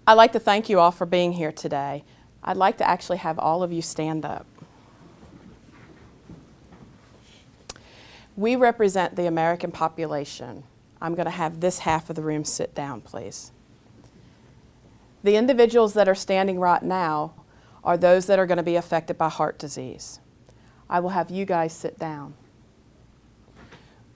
I'd like to thank you all for being here today. I'd like to actually have all of you stand up. We represent the American population. I'm going to have this half of the room sit down, please. The individuals that are standing right now are those that are going to be affected by heart disease. I will have you guys sit down.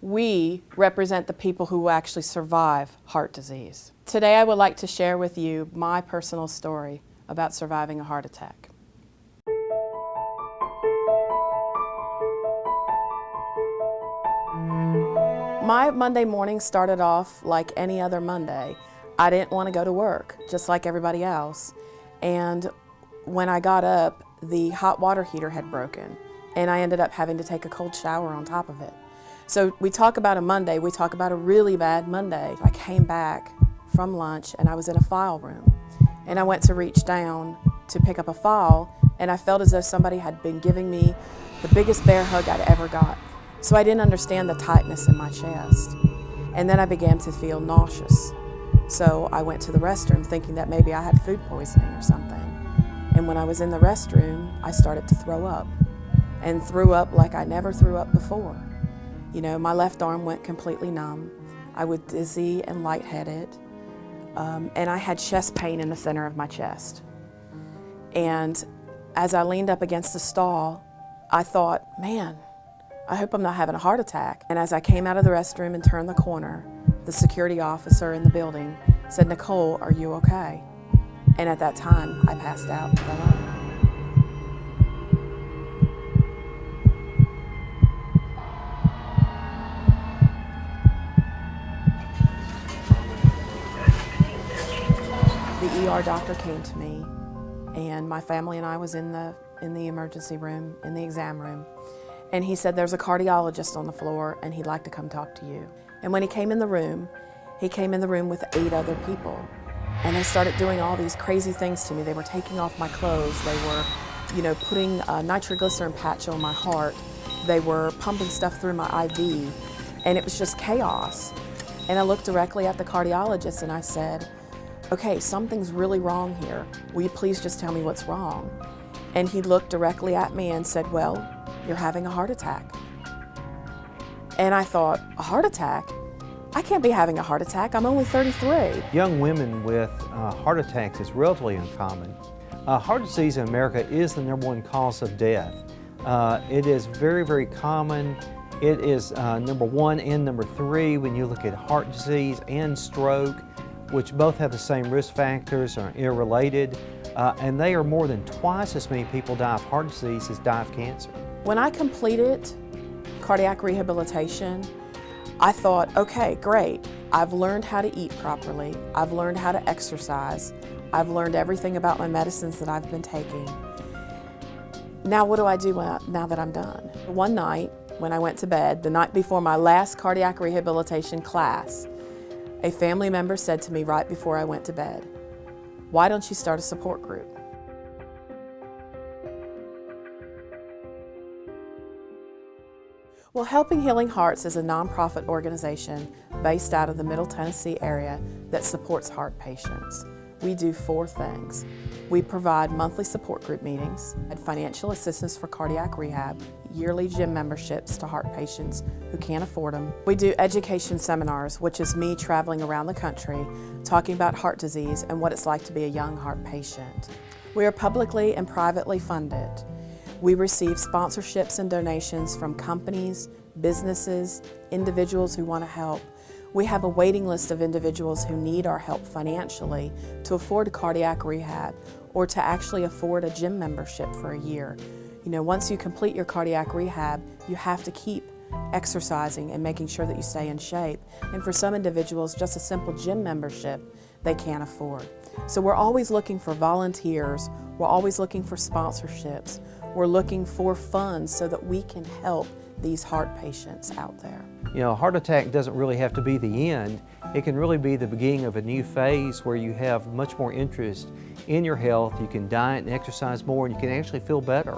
We represent the people who will actually survive heart disease. Today I would like to share with you my personal story about surviving a heart attack. My Monday morning started off like any other Monday. I didn't want to go to work, just like everybody else. And when I got up, the hot water heater had broken, and I ended up having to take a cold shower on top of it. So we talk about a Monday, we talk about a really bad Monday. I came back from lunch and I was in a file room, and I went to reach down to pick up a file, and I felt as though somebody had been giving me the biggest bear hug I'd ever got. So I didn't understand the tightness in my chest. And then I began to feel nauseous. So I went to the restroom thinking that maybe I had food poisoning or something. And when I was in the restroom, I started to throw up, and threw up like I never threw up before. You know, my left arm went completely numb. I was dizzy and lightheaded, and I had chest pain in the center of my chest. And as I leaned up against the stall, I thought, man, I hope I'm not having a heart attack. And as I came out of the restroom and turned the corner, the security officer in the building said, "Nicole, are you okay?" And at that time, I passed out and fell over. The ER doctor came to me, and my family and I was in the emergency room, in the exam room. And he said, "There's a cardiologist on the floor, and he'd like to come talk to you." And when he came in the room with 8 other people. And they started doing all these crazy things to me. They were taking off my clothes. They were, putting a nitroglycerin patch on my heart. They were pumping stuff through my IV. And it was just chaos. And I looked directly at the cardiologist and I said, "Okay, something's really wrong here. Will you please just tell me what's wrong?" And he looked directly at me and said, "Well, you're having a heart attack." And I thought, a heart attack? I can't be having a heart attack. I'm only 33. Young women with heart attacks is relatively uncommon. Heart disease in America is the #1 cause of death. It is very, very common. It is #1 and #3 when you look at heart disease and stroke, which both have the same risk factors, are interrelated, and they are more than twice as many people die of heart disease as die of cancer. When I completed cardiac rehabilitation, I thought, okay, great. I've learned how to eat properly. I've learned how to exercise. I've learned everything about my medicines that I've been taking. Now what do I do now that I'm done? One night when I went to bed, the night before my last cardiac rehabilitation class, a family member said to me right before I went to bed, "Why don't you start a support group?" Well, Helping Healing Hearts is a nonprofit organization based out of the Middle Tennessee area that supports heart patients. We do 4 things. We provide monthly support group meetings, and financial assistance for cardiac rehab, yearly gym memberships to heart patients who can't afford them. We do education seminars, which is me traveling around the country talking about heart disease and what it's like to be a young heart patient. We are publicly and privately funded. We receive sponsorships and donations from companies, businesses, individuals who want to help. We have a waiting list of individuals who need our help financially to afford cardiac rehab or to actually afford a gym membership for a year. You know, once you complete your cardiac rehab, you have to keep exercising and making sure that you stay in shape. And for some individuals, just a simple gym membership they can't afford. So we're always looking for volunteers. We're always looking for sponsorships. We're looking for funds so that we can help these heart patients out there. You know, a heart attack doesn't really have to be the end. It can really be the beginning of a new phase where you have much more interest in your health. You can diet and exercise more, and you can actually feel better.